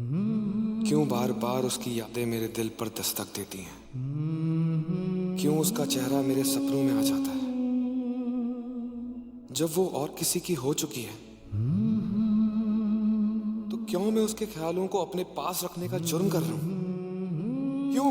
क्यों बार बार उसकी यादें मेरे दिल पर दस्तक देती हैं? क्यों उसका चेहरा मेरे सपनों में आ जाता है जब वो और किसी की हो चुकी है? तो क्यों मैं उसके ख्यालों को अपने पास रखने का जुर्म कर रहा हूं? क्यों?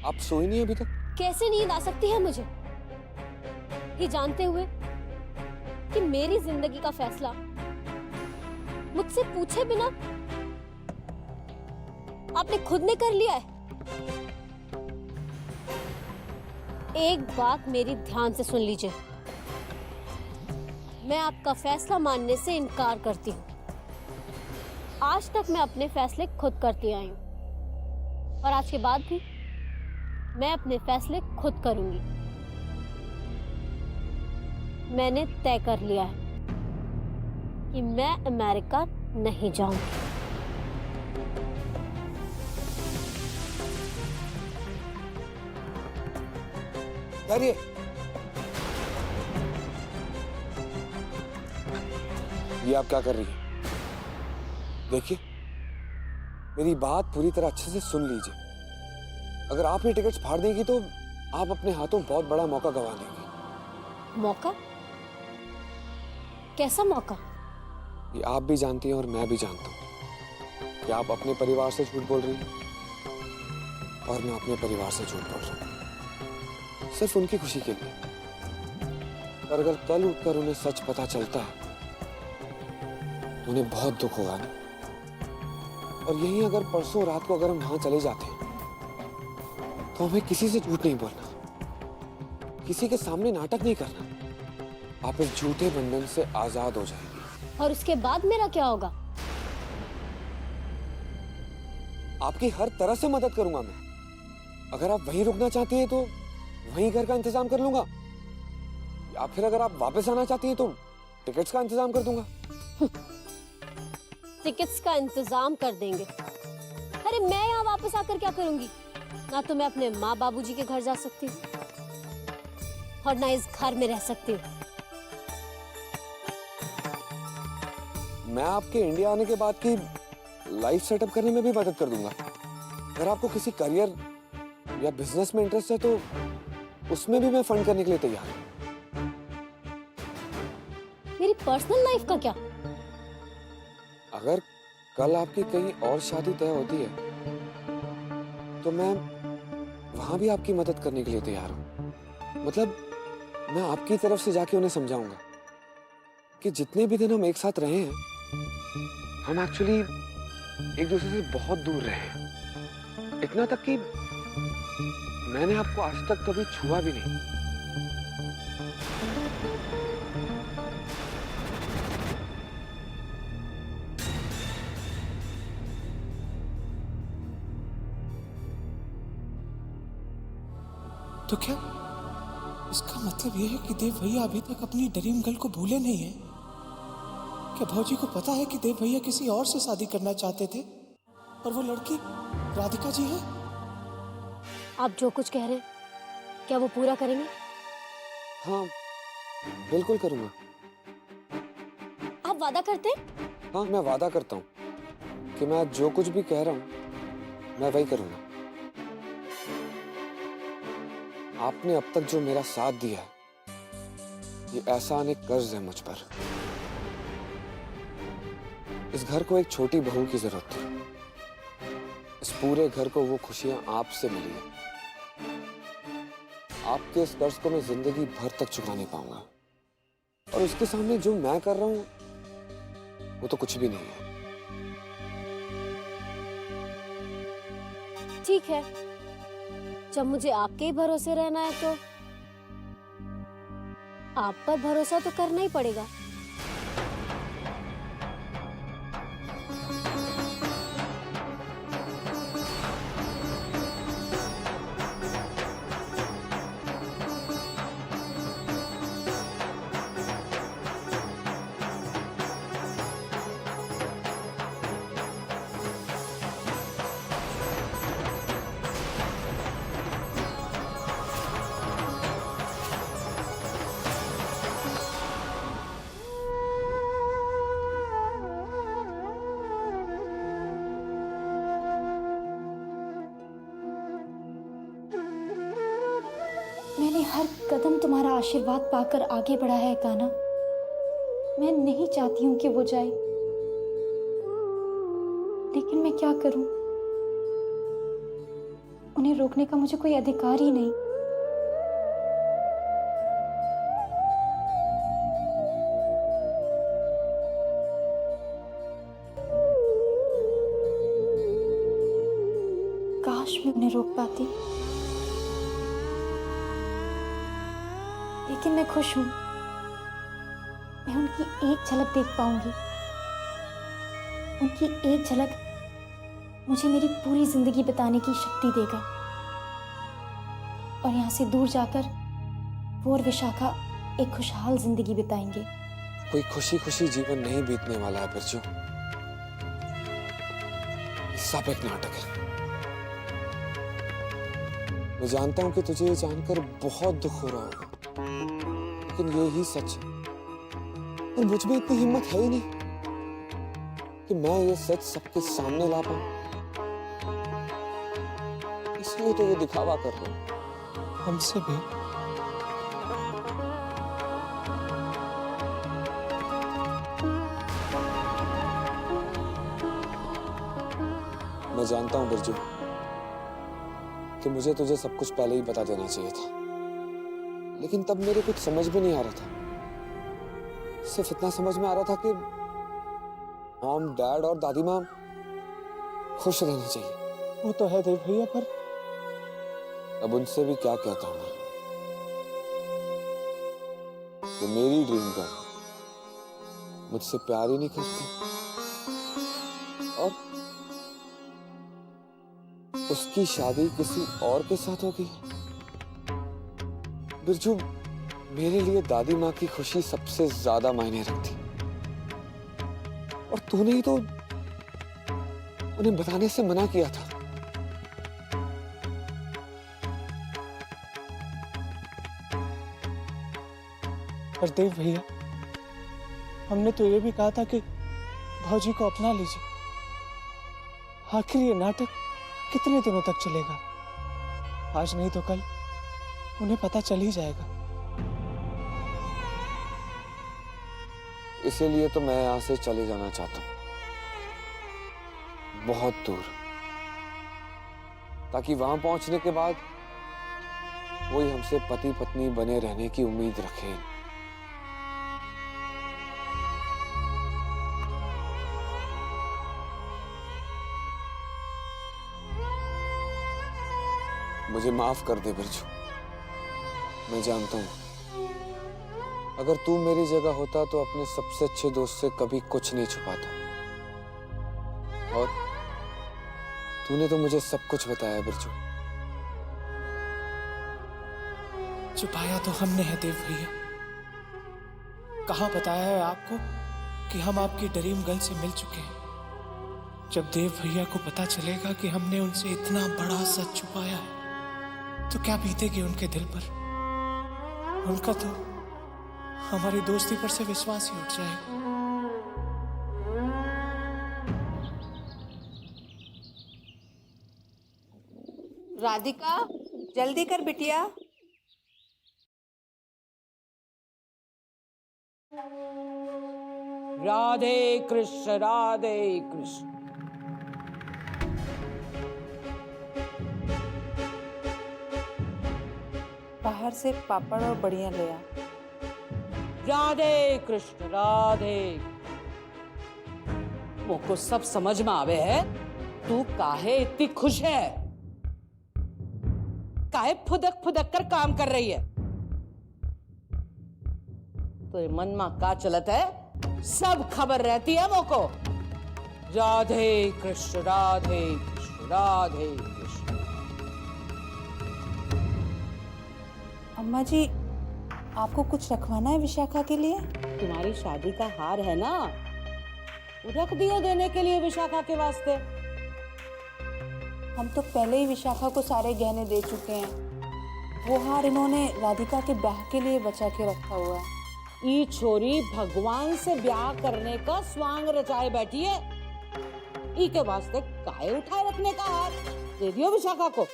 आप सोई नहीं अभी तक? कैसे नींद आ सकती है मुझे, ये जानते हुए कि मेरी जिंदगी का फैसला मुझसे पूछे बिना आपने खुद ने कर लिया है। एक बात मेरी ध्यान से सुन लीजिए, मैं आपका फैसला मानने से इनकार करती हूँ। आज तक मैं अपने फैसले खुद करती आई हूँ और आज के बाद भी मैं अपने फैसले खुद करूंगी। मैंने तय कर लिया है कि मैं अमेरिका नहीं जाऊंगी। अरे ये आप क्या कर रही हैं? देखिए, मेरी बात पूरी तरह अच्छे से सुन लीजिए। अगर आप ये टिकट्स फाड़ देंगी तो आप अपने हाथों बहुत बड़ा मौका गंवा देंगी। मौका? कैसा मौका? ये आप भी जानती हैं और मैं भी जानता हूं कि आप अपने परिवार से झूठ बोल रही हैं और मैं अपने परिवार से झूठ बोल रहा हूं, सिर्फ उनकी खुशी के लिए। पर अगर कल उठकर उन्हें सच पता चलता है तो उन्हें बहुत दुख होगा ना। और यही अगर परसों रात को अगर हम वहां चले जाते हैं तो हमें किसी से झूठ नहीं बोलना, किसी के सामने नाटक नहीं करना। आप इस झूठे बंधन से आजाद हो जाएंगी। और उसके बाद मेरा क्या होगा? आपकी हर तरह से मदद करूंगा मैं। अगर आप वहीं रुकना चाहती हैं तो वहीं घर का इंतजाम कर लूंगा, या फिर अगर आप वापस आना चाहती हैं तो टिकट्स का इंतजाम कर दूंगा। टिकट्स का इंतजाम कर देंगे? अरे मैं यहाँ वापस आकर क्या करूंगी? ना तो मैं अपने माँ बाबूजी के घर जा सकती हूँ और ना इस घर में रह सकती हूँ। मैं आपके इंडिया आने के बाद की लाइफ सेटअप करने में भी मदद कर दूंगा। अगर आपको किसी करियर या बिजनेस में इंटरेस्ट है तो उसमें भी मैं फंड करने के लिए तैयार हूं। मेरी पर्सनल लाइफ का क्या? अगर कल आपकी कहीं और शादी तय होती है तो मैं वहां भी आपकी मदद करने के लिए तैयार हूं। मतलब मैं आपकी तरफ से जाके उन्हें समझाऊंगा कि जितने भी दिन हम एक साथ रहे हैं हम एक्चुअली एक दूसरे से बहुत दूर रहे हैं। इतना तक कि मैंने आपको आज तक कभी छुआ भी नहीं। तो क्या इसका मतलब यह है कि देव भैया अभी तक अपनी ड्रीम गर्ल को भूले नहीं है? क्या भौजी को पता है कि देव भैया किसी और से शादी करना चाहते थे और वो लड़की राधिका जी है? आप जो कुछ कह रहे हैं क्या वो पूरा करेंगे? हाँ, बिल्कुल करूंगा। आप वादा करते हैं? हाँ, मैं वादा करता हूँ कि मैं जो कुछ भी कह रहा हूँ मैं वही करूंगा। आपने अब तक जो मेरा साथ दिया है ये एहसान एक कर्ज है मुझ पर। इस घर को एक छोटी बहू की जरूरत थी। इस पूरे घर को वो खुशियां आपसे मिली है। आपके इस कर्ज को मैं जिंदगी भर तक चुका नहीं पाऊंगा और उसके सामने जो मैं कर रहा हूं वो तो कुछ भी नहीं है। ठीक है, जब मुझे आपके ही भरोसे रहना है तो आप पर भरोसा तो करना ही पड़ेगा। मैंने हर कदम तुम्हारा आशीर्वाद पाकर आगे बढ़ा है कान्हा। मैं नहीं चाहती हूँ कि वो जाए, लेकिन मैं क्या करूं? उन्हें रोकने का मुझे कोई अधिकार ही नहीं। काश मैं उन्हें रोक पाती, लेकिन मैं खुश हूं। मैं उनकी एक झलक देख पाऊंगी। उनकी एक झलक मुझे मेरी पूरी जिंदगी बिताने की शक्ति देगा, और यहाँ से दूर जाकर वो और विशाखा एक खुशहाल जिंदगी बिताएंगे। कोई खुशी खुशी जीवन नहीं बीतने वाला है बिरजू। सब एक नाटक है। मैं जानता हूं कि तुझे ये जानकर बहुत दुख हो रहा होगा, लेकिन ये ही सच है। और मुझ में इतनी हिम्मत है ही नहीं कि मैं ये सच सबके सामने ला पाऊं। इसलिए तो ये दिखावा कर रहा हूं। हमसे भी। मैं जानता हूं बिरजू कि मुझे तुझे सब कुछ पहले ही बता देना चाहिए था, लेकिन तब मेरे कुछ समझ में नहीं आ रहा था। सिर्फ इतना समझ में आ रहा था कि मॉम, डैड और दादी माँ खुश रहना चाहिए। वो तो है देव भैया, पर अब उनसे भी क्या कहता हूं मैं कि मेरी ड्रीम गर्ल मुझसे प्यार ही नहीं करती, और उसकी शादी किसी और के साथ होगी। बिरजू, मेरे लिए दादी माँ की खुशी सबसे ज्यादा मायने रखती, और तूने ही तो उन्हें बताने से मना किया था। पर देव भैया, हमने तो ये भी कहा था कि भौजी को अपना लीजिए। आखिर ये नाटक कितने दिनों तक चलेगा? आज नहीं तो कल उन्हें पता चल ही जाएगा। इसीलिए तो मैं यहां से चले जाना चाहता हूं, बहुत दूर, ताकि वहां पहुंचने के बाद वही हमसे पति पत्नी बने रहने की उम्मीद रखे। मुझे माफ कर दे बिरजू। मैं जानता हूं अगर तू मेरी जगह होता तो अपने सबसे अच्छे दोस्त से कभी कुछ नहीं छुपाता, और तूने तो मुझे सब कुछ बताया बिरजू। छुपाया तो हमने है देव भैया। कहाँ बताया है आपको कि हम आपकी ड्रीम गर्ल से मिल चुके हैं? जब देव भैया को पता चलेगा कि हमने उनसे इतना बड़ा सच छुपाया है, तो क्या बीतेगी उनके दिल पर? उनका तो हमारी दोस्ती पर से विश्वास ही उठ जाएगा। राधिका, जल्दी कर बिटिया। राधे कृष्ण, राधे कृष्ण। बाहर से पापड़ और बड़ियां ले आ। राधे कृष्ण, राधे। मोको सब समझ में आवे है, तू काहे इतनी खुश है? काहे फुदक फुदक कर काम कर रही है? तो मन में का चलत है सब खबर रहती है मोको। राधे कृष्ण, राधे कृष्ण, राधे कृष्ण। अम्मा जी, आपको कुछ रखवाना है विशाखा के लिए? तुम्हारी शादी का हार है ना, रख दियो देने के लिए विशाखा के वास्ते। हम तो पहले ही विशाखा को सारे गहने दे चुके हैं। वो हार इन्होंने राधिका के ब्याह के लिए बचा के रखा हुआ है। ई छोरी भगवान से ब्याह करने का स्वांग रचाए बैठी है। ई के वास्ते काहे उठाए रखने का हाथ? दे दियो विशाखा को।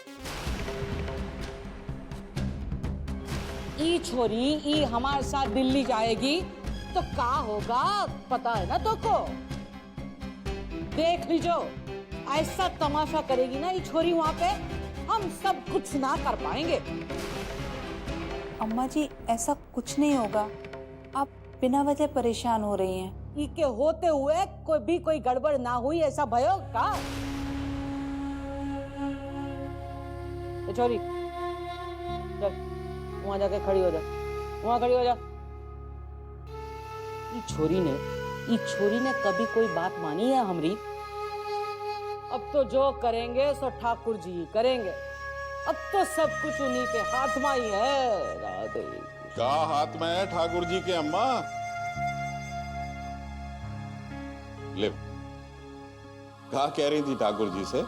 ई छोरी ई हमारे साथ दिल्ली जाएगी तो का होगा पता है ना तुमको? देख लीजो, ऐसा तमाशा करेगी ना ये छोरी वहां पे, हम सब कुछ ना कर पाएंगे। अम्मा जी ऐसा कुछ नहीं होगा, आप बिना वजह परेशान हो रही हैं। के होते हुए कोई गड़बड़ ना हुई ऐसा भयो का? ये छोरी चल वहां जाके खड़ी हो जा, वहां खड़ी हो जा। ये छोरी ने कभी कोई बात मानी है हमारी? अब तो जो करेंगे सो ठाकुर जी करेंगे। अब तो सब कुछ उन्हीं के हाथ में ही है। राधे का हाथ में है ठाकुर जी के अम्मा? ले क्या कह रही थी ठाकुर जी से?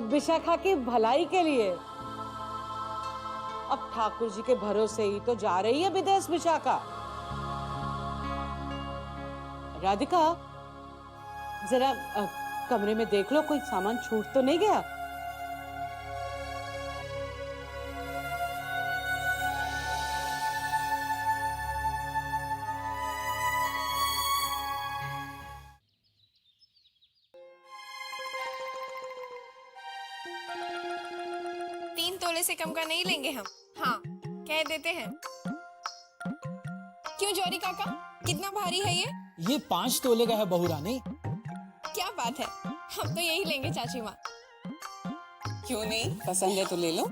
विशाखा की भलाई के लिए। अब ठाकुर जी के भरोसे ही तो जा रही है विदेश विशाखा। राधिका जरा कमरे में देख लो, कोई सामान छूट तो नहीं गया? तीन तोले से कम का नहीं लेंगे हम। हाँ कह देते हैं। क्यों जौहरी काका, कितना भारी है ये? 5 तोले का है बहू रानी। क्या बात है, हम तो यही लेंगे चाची माँ। क्यों नहीं, पसंद है तो ले लो।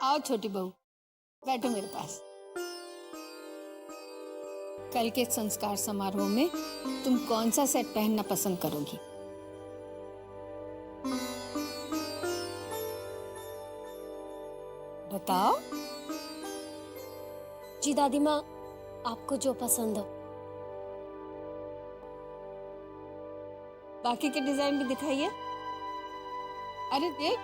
आओ छोटी बहू, बैठो मेरे पास। कल के संस्कार समारोह में तुम कौन सा सेट पहनना पसंद करोगी? बताओ। जी दादी माँ, आपको जो पसंद हो। बाकी के डिजाइन भी दिखाइए। अरे देख,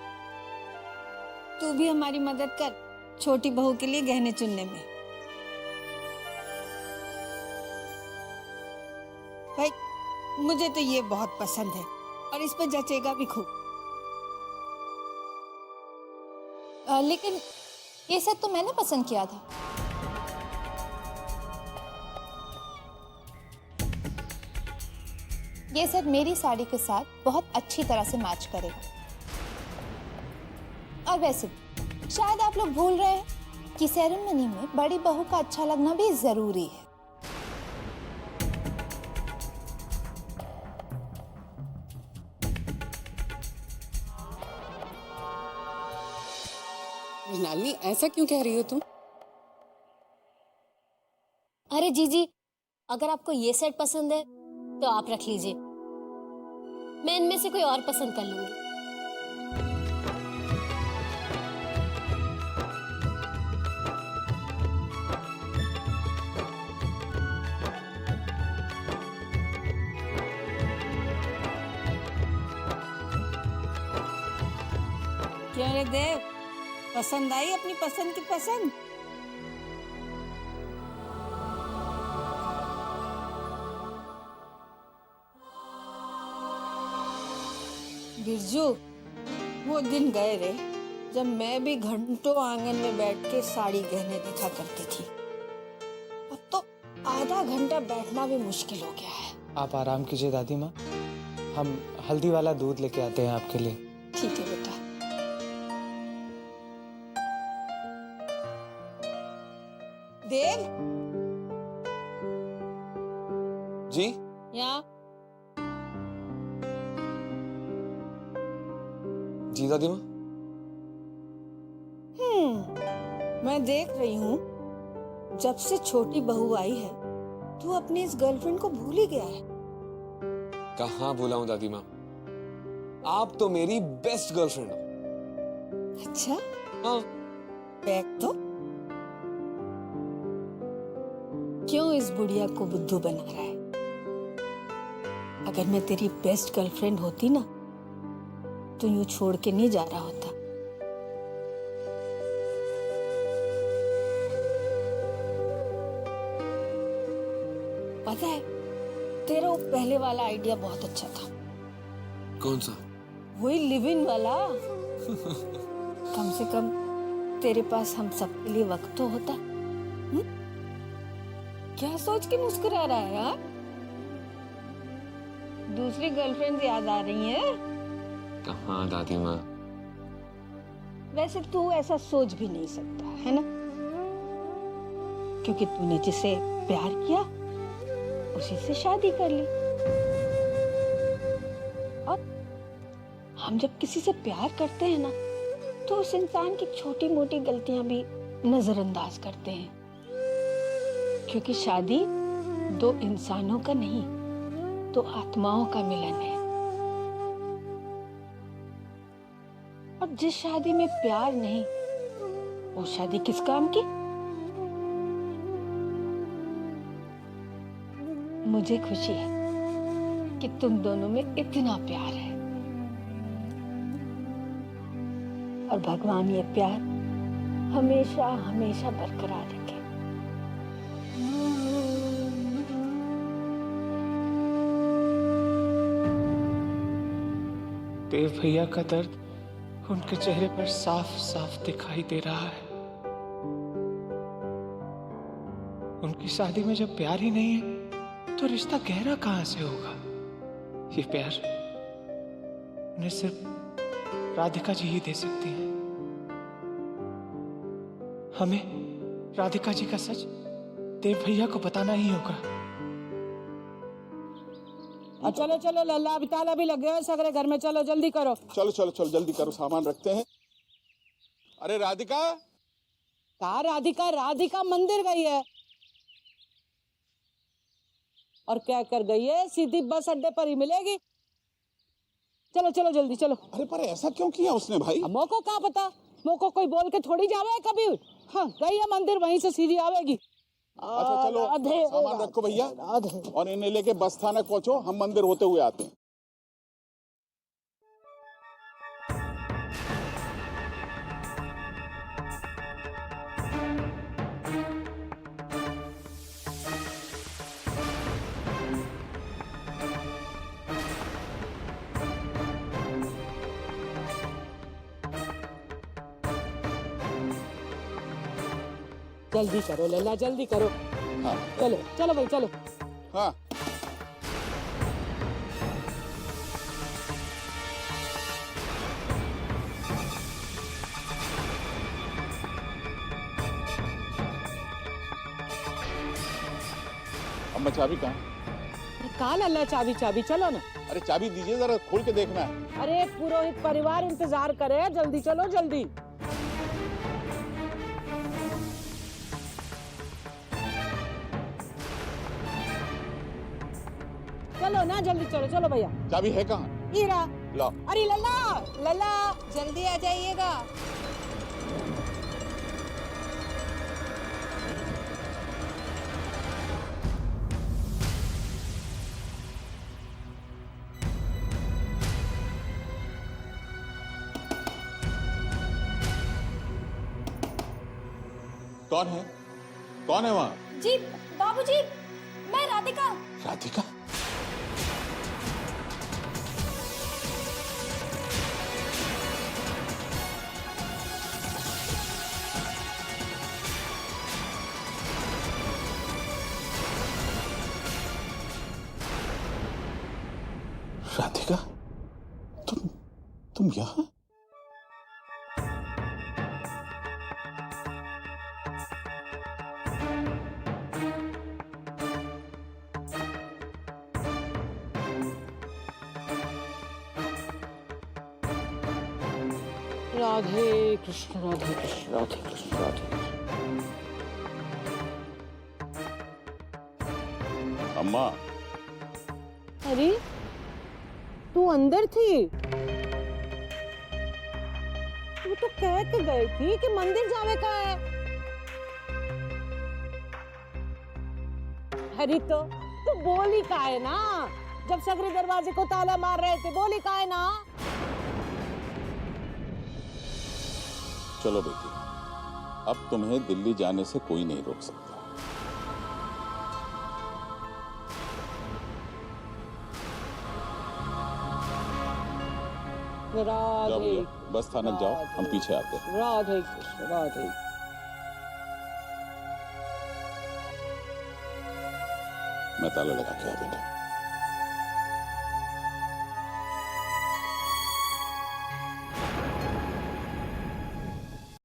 तू भी हमारी मदद कर छोटी बहू के लिए गहने चुनने में। भाई मुझे तो ये बहुत पसंद है और इस पे जचेगा भी खूब। लेकिन ये सेट तो मैंने पसंद किया था। ये सेट मेरी साड़ी के साथ बहुत अच्छी तरह से मैच करेगा। और वैसे शायद आप लोग भूल रहे हैं कि सेरेमनी में बड़ी बहू का अच्छा लगना भी जरूरी है। मृणालिनी, ऐसा क्यों कह रही हो तुम? अरे जीजी, अगर आपको ये सेट पसंद है तो आप रख लीजिए, मैं इनमें से कोई और पसंद कर लूंगी। क्यों रे देव, पसंद आई अपनी पसंद की पसंद? बिरजू, वो दिन गए रे जब मैं भी घंटों आंगन में बैठ के साड़ी गहने देखा करती थी। अब तो आधा घंटा बैठना भी मुश्किल हो गया है। आप आराम कीजिए दादी माँ, हम हल्दी वाला दूध लेके आते हैं आपके लिए। ठीक है बेटा। देव जी यहाँ। जी दादी माँ। मैं देख रही हूँ जब से छोटी बहू आई है तू अपनी इस गर्लफ्रेंड को भूल ही गया है। कहाँ भूला हूँ दादी माँ, आप तो मेरी बेस्ट गर्लफ्रेंड हो। अच्छा, हाँ। बैग तो क्यों इस बुढ़िया को बुद्धू बना रहा है? अगर मैं तेरी बेस्ट गर्लफ्रेंड होती ना तो यूं छोड़ के नहीं जा रहा होता। पता है, तेरा वो पहले वाला आइडिया बहुत अच्छा था। कौन सा? वही लिव इन वाला। कम से कम तेरे पास हम सबके लिए वक्त तो होता। क्या सोच के मुस्कुरा रहा है यार? दूसरी गर्लफ्रेंड याद आ रही है? कहाँ दादी माँ? वैसे तू ऐसा सोच भी नहीं सकता है ना, क्योंकि तूने जिसे प्यार किया उसी से शादी कर ली। और हम जब किसी से प्यार करते हैं ना, तो उस इंसान की छोटी मोटी गलतियां भी नजरअंदाज करते हैं, क्योंकि शादी दो इंसानों का नहीं, दो आत्माओं का मिलन है। और जिस शादी में प्यार नहीं, वो शादी किस काम की? मुझे खुशी है कि तुम दोनों में इतना प्यार है, और भगवान ये प्यार हमेशा हमेशा बरकरार रखे। देव भैया का दर्द उनके चेहरे पर साफ साफ दिखाई दे रहा है। उनकी शादी में जब प्यार ही नहीं है, तो रिश्ता गहरा कहां से होगा? ये प्यार उन्हें सिर्फ राधिका जी ही दे सकती हैं। हमें राधिका जी का सच देव भैया को बताना ही होगा। चलो चलो लल्ला, अभी ताला भी लग गया है सगरे घर में, चलो जल्दी करो। चलो चलो चलो जल्दी करो, सामान रखते हैं। अरे राधिका, कहा राधिका? राधिका मंदिर गई है। और क्या कर गई है? सीधी बस अड्डे पर ही मिलेगी। चलो चलो जल्दी चलो। अरे पर ऐसा क्यों किया उसने भाई? मोको क्या पता, मोको कोई बोल के थोड़ी जावे कभी। हाँ गई है मंदिर, वहीं से सीधी आवेगी। अच्छा चलो सामान रखो भैया, और इन्हें लेके बस स्थानक पहुंचो, हम मंदिर होते हुए आते हैं। जल्दी करो लल्ला, जल्दी करो। हाँ चलो चलो भाई चलो। हाँ अम्मा चाबी कहाँ? कहा लल्ला चाबी? चाबी चलो ना। अरे चाबी दीजिए, जरा खोल के देखना है। अरे पुरोहित परिवार इंतजार करे, जल्दी चलो जल्दी। चलो ना जल्दी चलो, चलो भैया। चाबी है कहाँ? हीरा। ला। अरे लल्ला, लल्ला जल्दी आ जाइएगा। कौन है? कौन है वहाँ? जी बाबूजी, मैं राधिका। राधिका? राधिका, तुम यहाँ? राधे कृष्ण राधे कृष्ण राधे कृष्ण राधे कृष्ण। अम्मा, अरे तू अंदर थी? तू तो कह के गई थी कि मंदिर जावे का है। अरे तो तू बोली का है ना, जब सगरे दरवाजे को ताला मार रहे थे, बोली का है ना। चलो बेटी, अब तुम्हें दिल्ली जाने से कोई नहीं रोक सकता। कृष्ण जाओ राधे भैया, बस स्थानक जाओ, हम पीछे आते हैं। राधे कृष्ण राधे। मैं ताला लगा के आ बेटा।